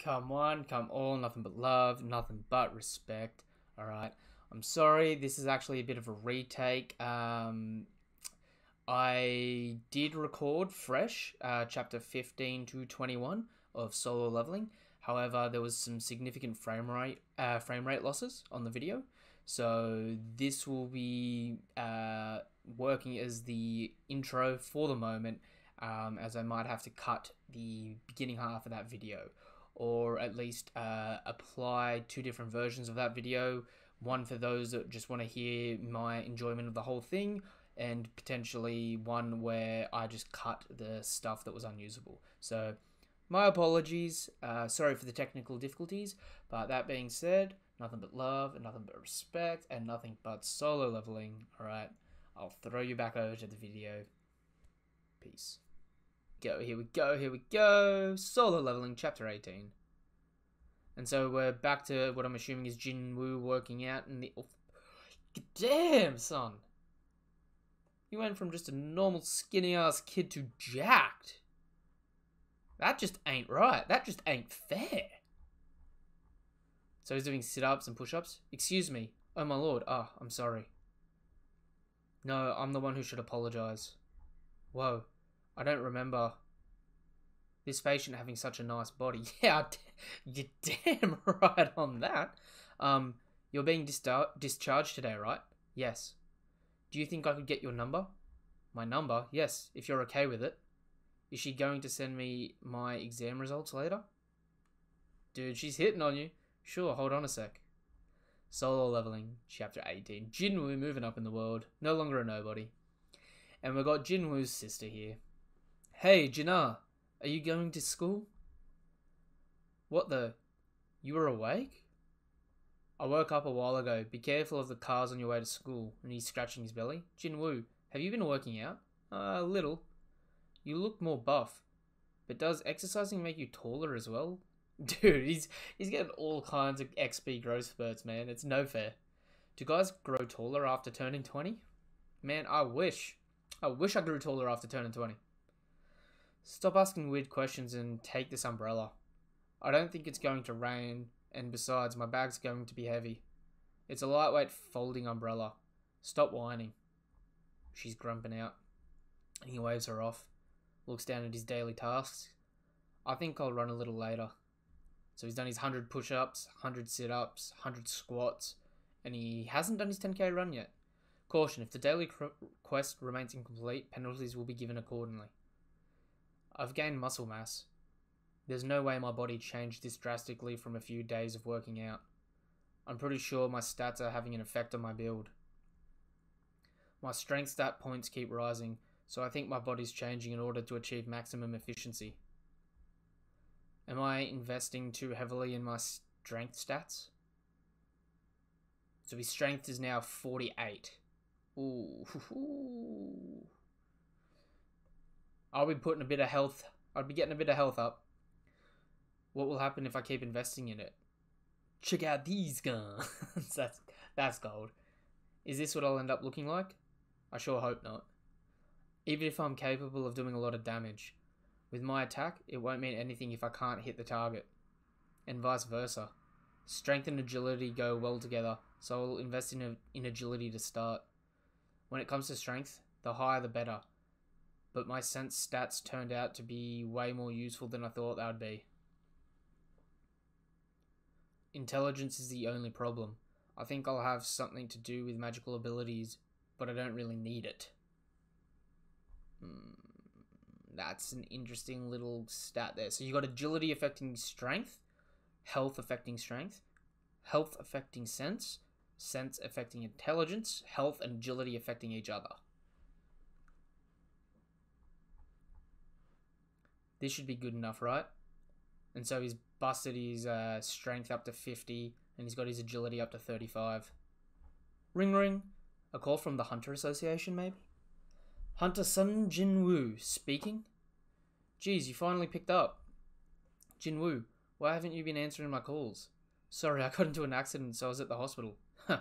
Come one, come all, nothing but love, nothing but respect. Alright. I'm sorry, this is actually a bit of a retake. I did record fresh, chapter 15 to 21 of solo leveling. However, there was some significant frame rate losses on the video. So this will be working as the intro for the moment, as I might have to cut the beginning half of that video, or at least apply two different versions of that video. One for those that just want to hear my enjoyment of the whole thing, and potentially one where I just cut the stuff that was unusable. So my apologies, sorry for the technical difficulties, but that being said, nothing but love and nothing but respect and nothing but solo leveling. Alright, I'll throw you back over to the video. Peace. Here we go, solo leveling, chapter 18. And so we're back to what I'm assuming is Jinwoo working out in the... Oh, damn, son! You went from just a normal skinny-ass kid to jacked. That just ain't right. That just ain't fair. So he's doing sit-ups and push-ups? Excuse me. Oh my lord. Ah, I'm sorry. No, I'm the one who should apologize. Whoa. I don't remember this patient having such a nice body. Yeah, you're damn right on that. You're being discharged today, right? Yes. Do you think I could get your number? My number? Yes, if you're okay with it. Is she going to send me my exam results later? Dude, she's hitting on you. Sure, hold on a sec. Solo leveling, chapter 18. Jinwoo moving up in the world. No longer a nobody. And we've got Jinwoo's sister here. Hey, Jinna. Are you going to school? What the? You were awake? I woke up a while ago. Be careful of the cars on your way to school. And he's scratching his belly. Jinwoo, have you been working out? A little. You look more buff. But does exercising make you taller as well? Dude, he's getting all kinds of XP growth spurts, man. It's no fair. Do guys grow taller after turning 20? Man, I wish. I wish I grew taller after turning 20. Stop asking weird questions and take this umbrella. I don't think it's going to rain, and besides, my bag's going to be heavy. It's a lightweight folding umbrella. Stop whining. She's grumping out. He waves her off. Looks down at his daily tasks. I think I'll run a little later. So he's done his 100 push-ups, 100 sit-ups, 100 squats, and he hasn't done his 10k run yet. Caution, if the daily quest remains incomplete, penalties will be given accordingly. I've gained muscle mass. There's no way my body changed this drastically from a few days of working out. I'm pretty sure my stats are having an effect on my build. My strength stat points keep rising, so I think my body's changing in order to achieve maximum efficiency. Am I investing too heavily in my strength stats? So his strength is now 48. Ooh. I'll be putting a bit of health. I'll be getting a bit of health up. What will happen if I keep investing in it? Check out these guns. that's gold. Is this what I'll end up looking like? I sure hope not. Even if I'm capable of doing a lot of damage, with my attack, it won't mean anything if I can't hit the target. And vice versa. Strength and agility go well together, so I'll invest in agility to start. When it comes to strength, the higher the better. But my sense stats turned out to be way more useful than I thought they would be. Intelligence is the only problem. I think I'll have something to do with magical abilities, but I don't really need it. That's an interesting little stat there. So you got agility affecting strength, health affecting strength, health affecting sense, sense affecting intelligence, health and agility affecting each other. This should be good enough, right? And so he's busted his strength up to 50, and he's got his agility up to 35. Ring ring. A call from the Hunter Association, maybe? Hunter Sun Jinwoo speaking? Geez, you finally picked up. Jinwoo, why haven't you been answering my calls? Sorry, I got into an accident, so I was at the hospital. Huh.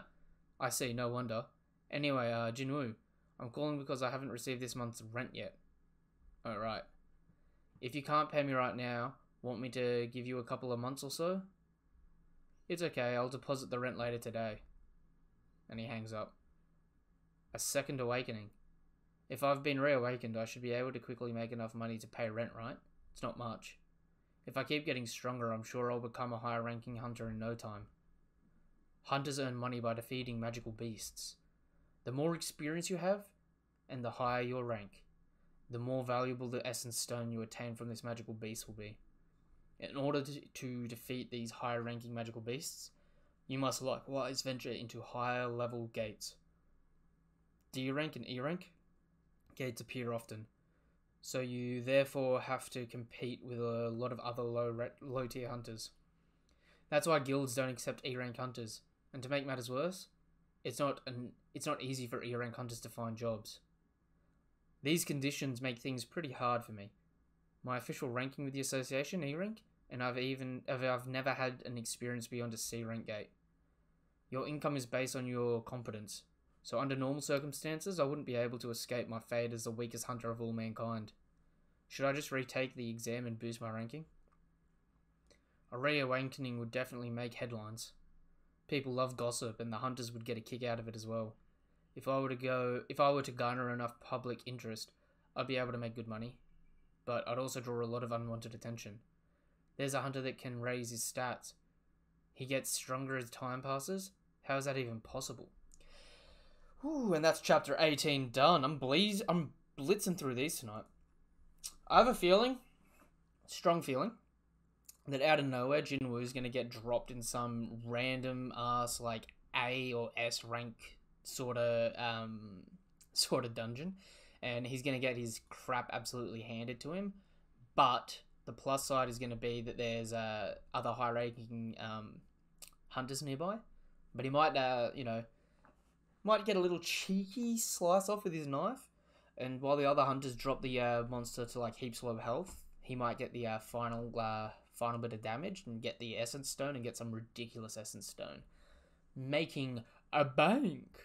I see, no wonder. Anyway, Jinwoo, I'm calling because I haven't received this month's rent yet. Alright. If you can't pay me right now, Want me to give you a couple of months or so? It's okay, I'll deposit the rent later today. And he hangs up. A second awakening. If I've been reawakened, I should be able to quickly make enough money to pay rent, right? It's not much. If I keep getting stronger, I'm sure I'll become a higher ranking hunter in no time. Hunters earn money by defeating magical beasts. The more experience you have, and the higher your rank, the more valuable the essence stone you attain from this magical beast will be. In order to defeat these higher ranking magical beasts, you must likewise venture into higher level gates. D rank and E rank gates appear often, so you therefore have to compete with a lot of other low tier hunters. That's why guilds don't accept E rank hunters, and to make matters worse, it's not easy for E rank hunters to find jobs. These conditions make things pretty hard for me. My official ranking with the association, E rank, and I've never had an experience beyond a C rank gate. Your income is based on your competence, so under normal circumstances, I wouldn't be able to escape my fate as the weakest hunter of all mankind. Should I just retake the exam and boost my ranking? A reawakening would definitely make headlines. People love gossip, and the hunters would get a kick out of it as well. If I were to garner enough public interest, I'd be able to make good money. But I'd also draw a lot of unwanted attention. There's a hunter that can raise his stats. He gets stronger as time passes. How is that even possible? Ooh, and that's chapter 18 done. I'm blitzing through these tonight. I have a feeling, strong feeling, that out of nowhere, Jinwoo's going to get dropped in some random ass, like, A or S rank sort of dungeon. And he's going to get his crap absolutely handed to him. But the plus side is going to be that there's other high-ranking hunters nearby. But he might, might get a little cheeky slice off with his knife. And while the other hunters drop the monster to like heaps of health, he might get the final bit of damage and get the essence stone and get some ridiculous essence stone, making a bank.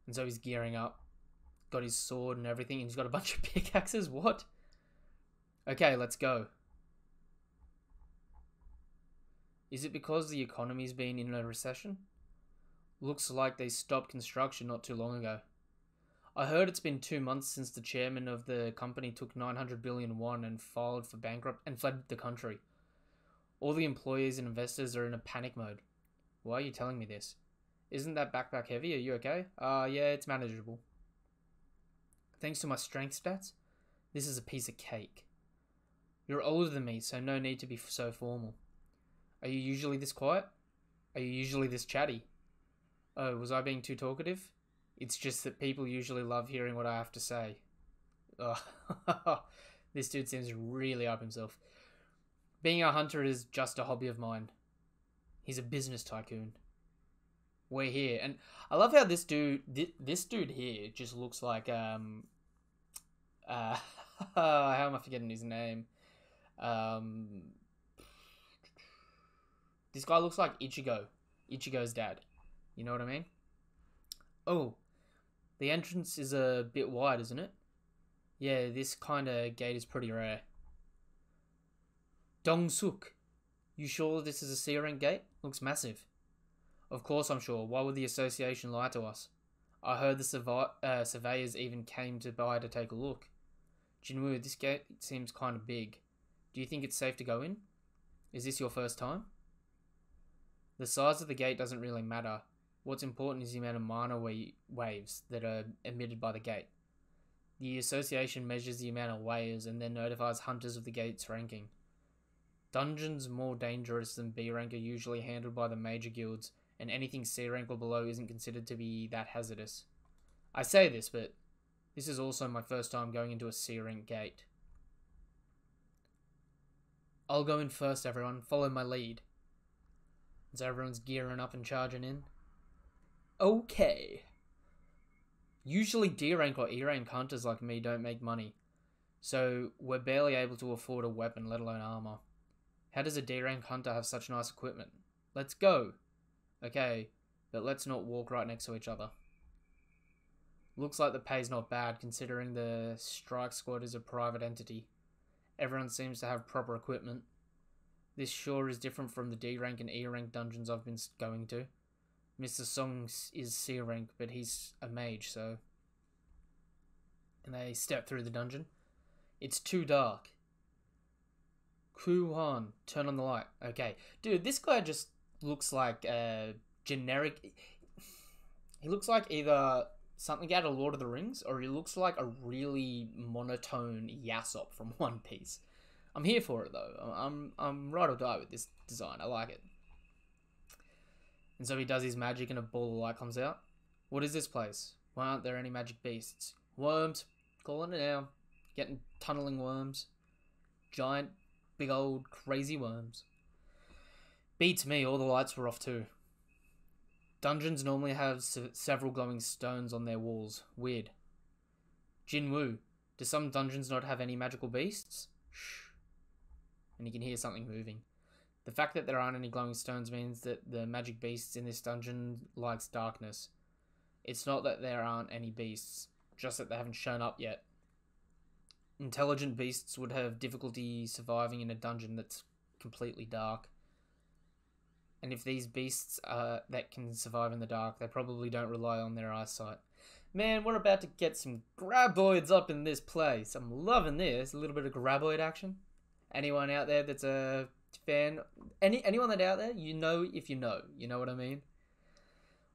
And so he's gearing up, got his sword and everything, and he's got a bunch of pickaxes. What? Okay, let's go. Is it because the economy's been in a recession? Looks like they stopped construction not too long ago. I heard it's been 2 months since the chairman of the company took 900 billion won and filed for bankrupt and fled the country. All the employees and investors are in a panic mode. Why are you telling me this? Isn't that backpack heavy? Are you okay? Yeah, it's manageable. Thanks to my strength stats, this is a piece of cake. You're older than me, so no need to be so formal. Are you usually this quiet? Are you usually this chatty? Oh, was I being too talkative? It's just that people usually love hearing what I have to say. Oh, this dude seems really up himself. Being a hunter is just a hobby of mine. He's a business tycoon. We're here. And I love how this dude here just looks like, how am I forgetting his name? This guy looks like Ichigo's dad. You know what I mean? Oh, the entrance is a bit wide, isn't it? Yeah, this kind of gate is pretty rare. Dong-suk, you sure this is a C rank gate? Looks massive. Of course I'm sure. Why would the association lie to us? I heard the surveyors even came by to take a look. Jinwoo, this gate seems kind of big. Do you think it's safe to go in? Is this your first time? The size of the gate doesn't really matter. What's important is the amount of mana waves that are emitted by the gate. The association measures the amount of waves and then notifies hunters of the gate's ranking. Dungeons more dangerous than B rank are usually handled by the major guilds, and anything C rank or below isn't considered to be that hazardous. I say this, but this is also my first time going into a C rank gate. I'll go in first, everyone. Follow my lead. So everyone's gearing up and charging in. Okay. Usually D rank or E rank hunters like me don't make money, so we're barely able to afford a weapon, let alone armor. How does a D rank hunter have such nice equipment? Let's go. Okay, but let's not walk right next to each other. Looks like the pay's not bad considering the strike squad is a private entity. Everyone seems to have proper equipment. This sure is different from the D rank and E rank dungeons I've been going to. Mr. Song is C rank, but he's a mage, so... And they step through the dungeon. It's too dark. Ku-Han, turn on the light. Okay. Dude, this guy just looks like a generic... He looks like either something out of Lord of the Rings, or he looks like a really monotone Yasop from One Piece. I'm here for it, though. I'm right or die with this design. I like it. And so he does his magic and a ball of light comes out. What is this place? Why aren't there any magic beasts? Worms. Calling it now. Getting tunneling worms. Giant, big old, crazy worms. Beats me, all the lights were off too. Dungeons normally have several glowing stones on their walls. Weird. Jinwoo. Do some dungeons not have any magical beasts? Shh. And you can hear something moving. The fact that there aren't any glowing stones means that the magic beasts in this dungeon likes darkness. It's not that there aren't any beasts, just that they haven't shown up yet. Intelligent beasts would have difficulty surviving in a dungeon that's completely dark. And if these beasts that can survive in the dark, they probably don't rely on their eyesight. Man, we're about to get some graboids up in this place. I'm loving this. A little bit of graboid action. Anyone out there that's a fan? Anyone that out there? You know if you know. You know what I mean?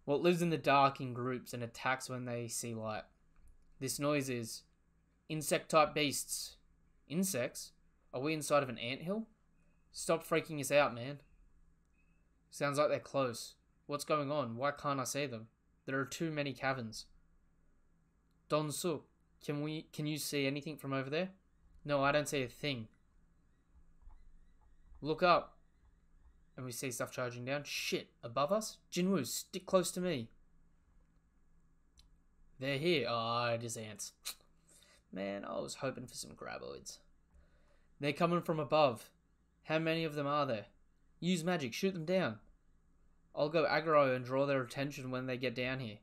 Well, it lives in the dark in groups and attacks when they see light. This noise is insect-type beasts. Insects? Are we inside of an anthill? Stop freaking us out, man. Sounds like they're close. What's going on? Why can't I see them? There are too many caverns. Don-suk, can you see anything from over there? No, I don't see a thing. Look up. And we see stuff charging down. Shit, above us? Jinwoo, stick close to me. They're here. Oh, it is ants. Man, I was hoping for some graboids. They're coming from above. How many of them are there? Use magic, shoot them down. I'll go aggro and draw their attention when they get down here.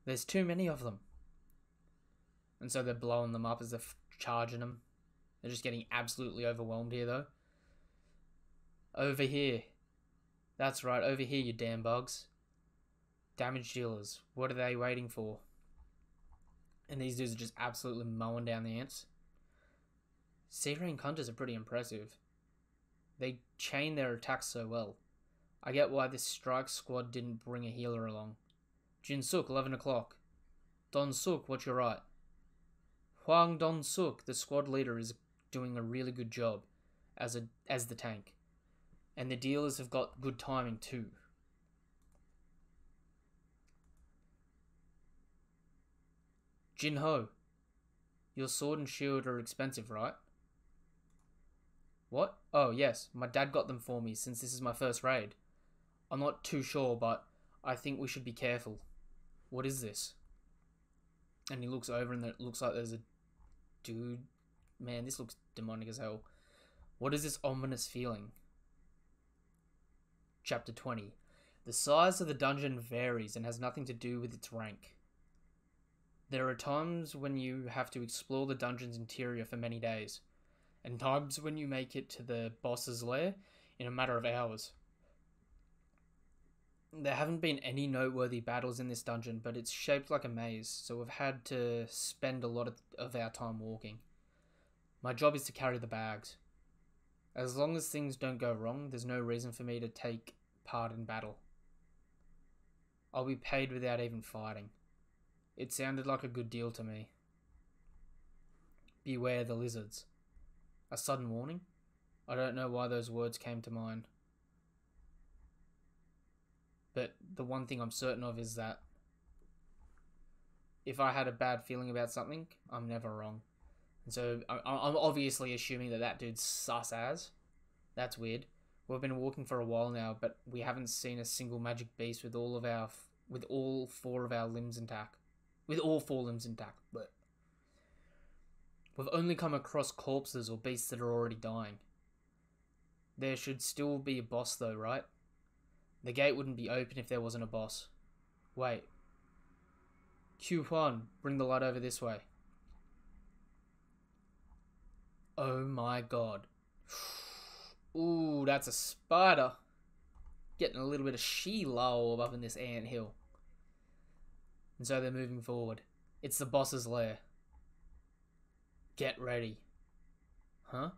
There's too many of them. And so they're blowing them up as they're charging them. They're just getting absolutely overwhelmed here, though. Over here. That's right, over here, you damn bugs. Damage dealers. What are they waiting for? And these dudes are just absolutely mowing down the ants. C-rank hunters are pretty impressive. They chain their attacks so well. I get why this strike squad didn't bring a healer along. Jin-suk, 11 o'clock. Don-suk, what's your right? Hwang Don-suk, the squad leader, is doing a really good job as the tank. And the dealers have got good timing too. Jin-ho, your sword and shield are expensive, right? What? Oh, yes. My dad got them for me since this is my first raid. I'm not too sure, but I think we should be careful. What is this? And he looks over and it looks like there's a dude. Man, this looks demonic as hell. What is this ominous feeling? Chapter 20. The size of the dungeon varies and has nothing to do with its rank. There are times when you have to explore the dungeon's interior for many days, and times when you make it to the boss's lair in a matter of hours. There haven't been any noteworthy battles in this dungeon, but it's shaped like a maze, so we've had to spend a lot of our time walking. My job is to carry the bags. As long as things don't go wrong, there's no reason for me to take part in battle. I'll be paid without even fighting. It sounded like a good deal to me. Beware the lizards. A sudden warning? I don't know why those words came to mind. But the one thing I'm certain of is that if I had a bad feeling about something, I'm never wrong. And so I'm obviously assuming that that dude's sus as. That's weird. We've been walking for a while now, but we haven't seen a single magic beast with all four of our limbs intact. With all four limbs intact. But we've only come across corpses or beasts that are already dying. There should still be a boss though, right? The gate wouldn't be open if there wasn't a boss. Wait. Q1, bring the light over this way. Oh my god. Ooh, that's a spider. Getting a little bit of she-lobe up in this ant hill. And so they're moving forward. It's the boss's lair. Get ready. Huh?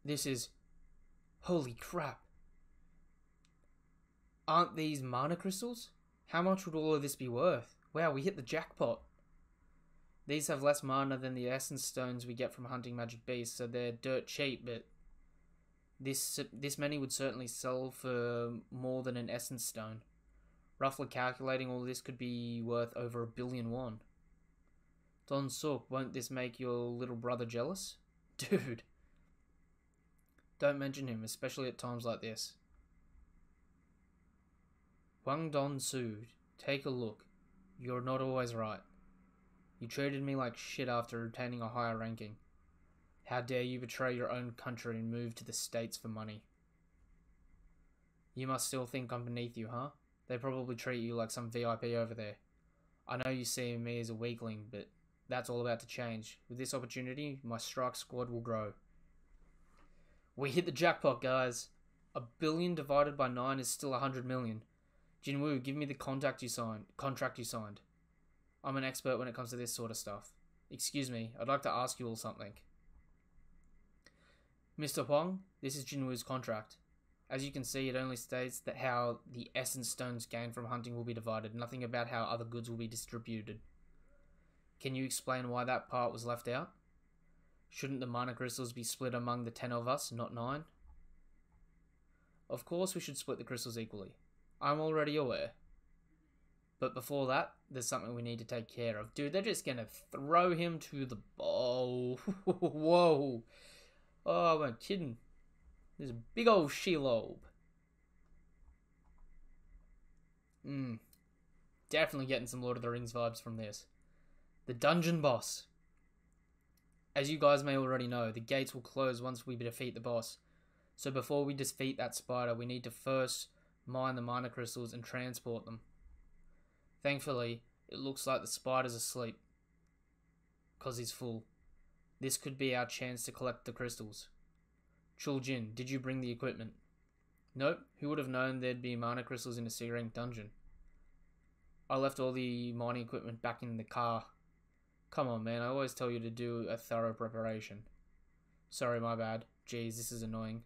This is... Holy crap. Aren't these mana crystals? How much would all of this be worth? Wow, we hit the jackpot. These have less mana than the essence stones we get from hunting magic beasts, so they're dirt cheap, but this many would certainly sell for more than an essence stone. Roughly calculating, all this could be worth over 1 billion won. Don Sook, won't this make your little brother jealous? Dude. Don't mention him, especially at times like this. Wang Don Su, take a look. You're not always right. You treated me like shit after obtaining a higher ranking. How dare you betray your own country and move to the States for money? You must still think I'm beneath you, huh? They probably treat you like some VIP over there. I know you see me as a weakling, but that's all about to change. With this opportunity, my strike squad will grow. We hit the jackpot, guys. 1 billion divided by 9 is still 100 million. Jinwoo, give me the contract you signed. I'm an expert when it comes to this sort of stuff. Excuse me, I'd like to ask you all something. Mr. Huang, this is Jinwoo's contract. As you can see, it only states that how the essence stones gained from hunting will be divided, nothing about how other goods will be distributed. Can you explain why that part was left out? Shouldn't the mana crystals be split among the 10 of us, not 9? Of course we should split the crystals equally. I'm already aware. But before that, there's something we need to take care of. Dude, they're just gonna throw him to the bowl. Whoa. Oh, I'm kidding. There's a big old she-lobe. Definitely getting some Lord of the Rings vibes from this. The dungeon boss. As you guys may already know, the gates will close once we defeat the boss. So before we defeat that spider, we need to first mine the mana crystals and transport them. Thankfully, it looks like the spider's asleep, because he's full. This could be our chance to collect the crystals. Chuljin, did you bring the equipment? Nope, who would have known there'd be mana crystals in a C-rank dungeon? I left all the mining equipment back in the car. Come on, man, I always tell you to do a thorough preparation. Sorry, my bad. Jeez, this is annoying.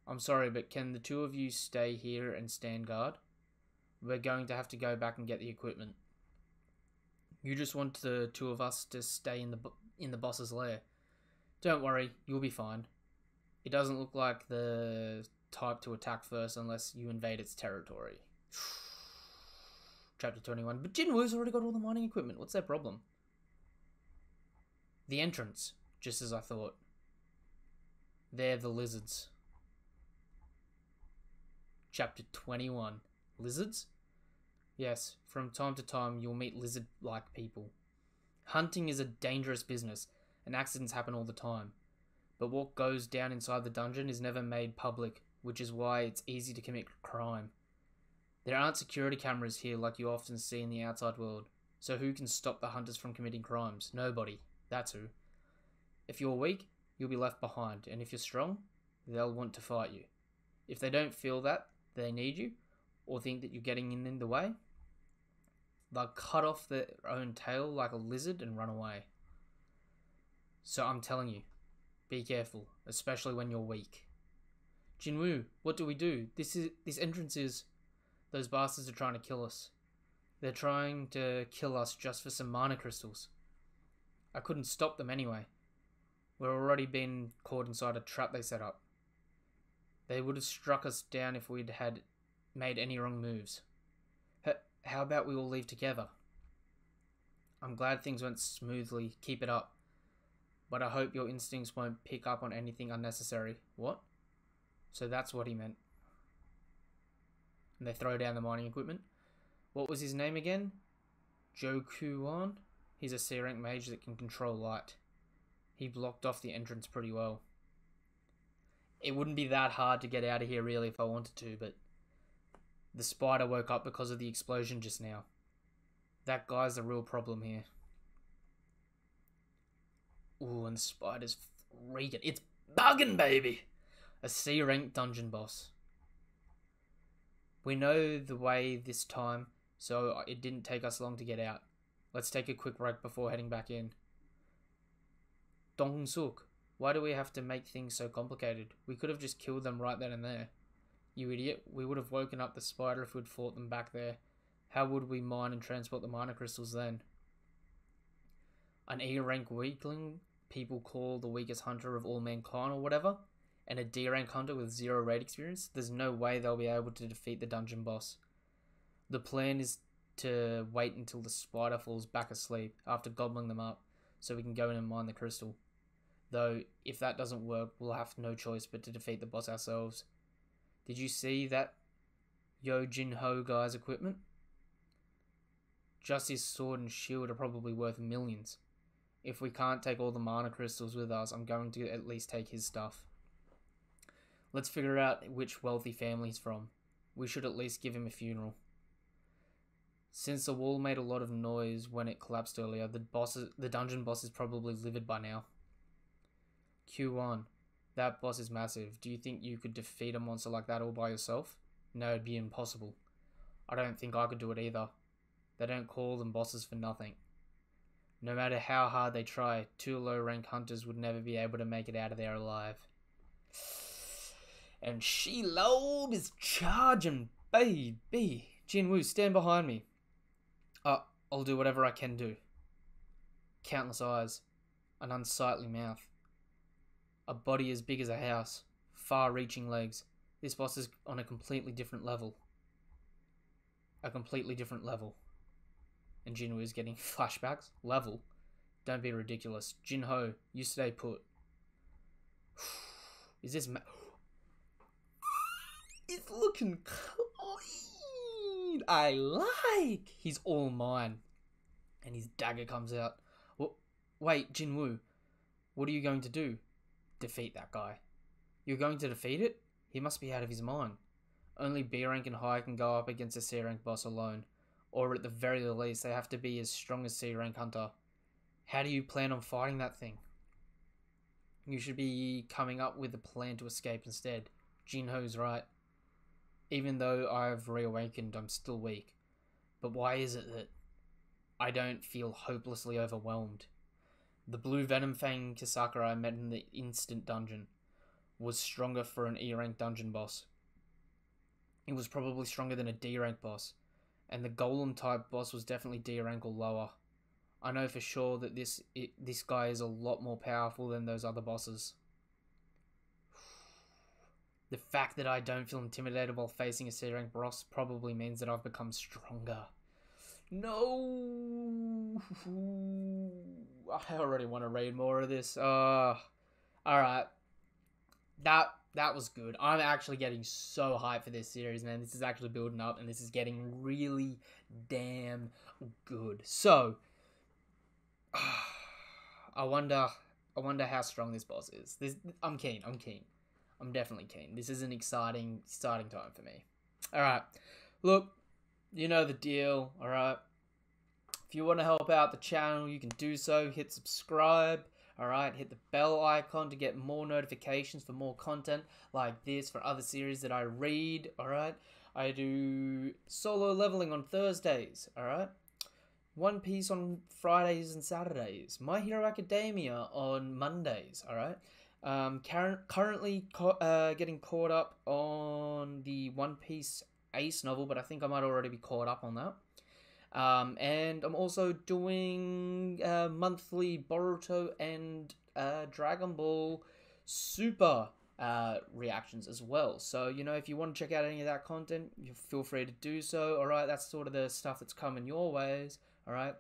I'm sorry, but can the two of you stay here and stand guard? We're going to have to go back and get the equipment. You just want the two of us to stay in the boss's lair. Don't worry, you'll be fine. It doesn't look like the type to attack first unless you invade its territory. Chapter 21. But Jinwoo's already got all the mining equipment. What's their problem? The entrance, just as I thought. They're the lizards. Chapter 21. Lizards? Yes, from time to time you'll meet lizard-like people. Hunting is a dangerous business, and accidents happen all the time. But what goes down inside the dungeon is never made public, which is why it's easy to commit crime. There aren't security cameras here like you often see in the outside world, so who can stop the hunters from committing crimes? Nobody. That's who. If you're weak, you'll be left behind, and if you're strong, they'll want to fight you. If they don't feel that they need you, or think that you're getting in the way, they'll cut off their own tail like a lizard and run away. So I'm telling you, be careful, especially when you're weak. Jinwoo, what do we do? This entrance is... Those bastards are trying to kill us. They're trying to kill us just for some mana crystals. I couldn't stop them anyway. We're already been caught inside a trap they set up. They would have struck us down if we'd had made any wrong moves. How about we all leave together? I'm glad things went smoothly. Keep it up. But I hope your instincts won't pick up on anything unnecessary. What? So that's what he meant. And they throw down the mining equipment. What was his name again? Jokuan? He's a C-rank mage that can control light. He blocked off the entrance pretty well. It wouldn't be that hard to get out of here really if I wanted to, but the spider woke up because of the explosion just now. That guy's the real problem here. Ooh, and the spider's reeking. It's bugging, baby. A C rank dungeon boss. We know the way this time, so it didn't take us long to get out. Let's take a quick break before heading back in. Dong Suk, why do we have to make things so complicated? We could have just killed them right then and there. You idiot, we would have woken up the spider if we'd fought them back there. How would we mine and transport the mana crystals then? An E rank weakling people call the weakest hunter of all mankind or whatever, and a D rank hunter with 0 raid experience, there's no way they'll be able to defeat the dungeon boss. The plan is to wait until the spider falls back asleep after gobbling them up, so we can go in and mine the crystal. Though, if that doesn't work, we'll have no choice but to defeat the boss ourselves. Did you see that Yo Jin Ho guy's equipment? Just his sword and shield are probably worth millions. If we can't take all the mana crystals with us, I'm going to at least take his stuff. Let's figure out which wealthy family he's from. We should at least give him a funeral. Since the wall made a lot of noise when it collapsed earlier, the dungeon boss is probably livid by now. Q1. That boss is massive. Do you think you could defeat a monster like that all by yourself? No, it'd be impossible. I don't think I could do it either. They don't call them bosses for nothing. No matter how hard they try, 2 low-rank hunters would never be able to make it out of there alive. And She-Lobe is charging, baby. Jinwoo, stand behind me. I'll do whatever I can do. Countless eyes, an unsightly mouth, a body as big as a house, far-reaching legs. This boss is on a completely different level. A completely different level. And Jinwoo is getting flashbacks. Level? Don't be ridiculous. Jinho, you stay put. Is this it's looking clean. I like. He's all mine. And his dagger comes out. Wait, Jinwoo. What are you going to do? Defeat that guy. You're going to defeat it? He must be out of his mind. Only B rank and higher can go up against a C rank boss alone. Or at the very least, they have to be as strong as C rank hunter. How do you plan on fighting that thing? You should be coming up with a plan to escape instead. Jinho's right. Even though I've reawakened, I'm still weak. But why is it that I don't feel hopelessly overwhelmed? The blue Venom Fang Kisakura I met in the instant dungeon was stronger for an E rank dungeon boss. It was probably stronger than a D rank boss. And the golem type boss was definitely D rank or lower. I know for sure that this guy is a lot more powerful than those other bosses. The fact that I don't feel intimidated while facing a C rank boss probably means that I've become stronger. No! I already want to read more of this. Alright. That was good. I'm actually getting so hyped for this series, man. This is actually building up, and this is getting really damn good. So, I wonder how strong this boss is. I'm keen. I'm definitely keen. This is an exciting time for me. Alright. Look, you know the deal, alright? If you want to help out the channel, you can do so. Hit subscribe. Alright, hit the bell icon to get more notifications for more content like this, for other series that I read, alright? I do solo leveling on Thursdays, alright? One Piece on Fridays and Saturdays. My Hero Academia on Mondays, alright? Currently getting caught up on the One Piece Ace novel, but I think I might already be caught up on that. And I'm also doing monthly Boruto and Dragon Ball Super reactions as well. So, you know, if you want to check out any of that content, you feel free to do so. Alright, that's sort of the stuff that's coming your ways. Alright,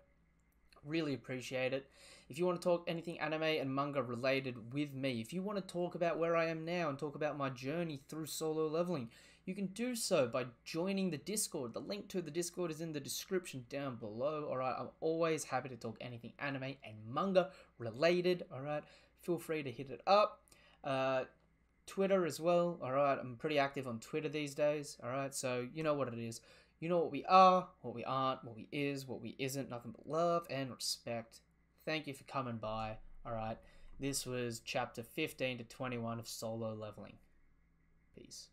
really appreciate it. If you want to talk anything anime and manga related with me, if you want to talk about where I am now and talk about my journey through solo leveling, you can do so by joining the Discord. The link to the Discord is in the description down below. Alright, I'm always happy to talk anything anime and manga related. Alright, feel free to hit it up. Twitter as well. Alright, I'm pretty active on Twitter these days. Alright, so you know what it is. You know what we are, what we aren't, what we is, what we isn't. Nothing but love and respect. Thank you for coming by. Alright, This was chapter 15 to 21 of Solo Leveling. Peace.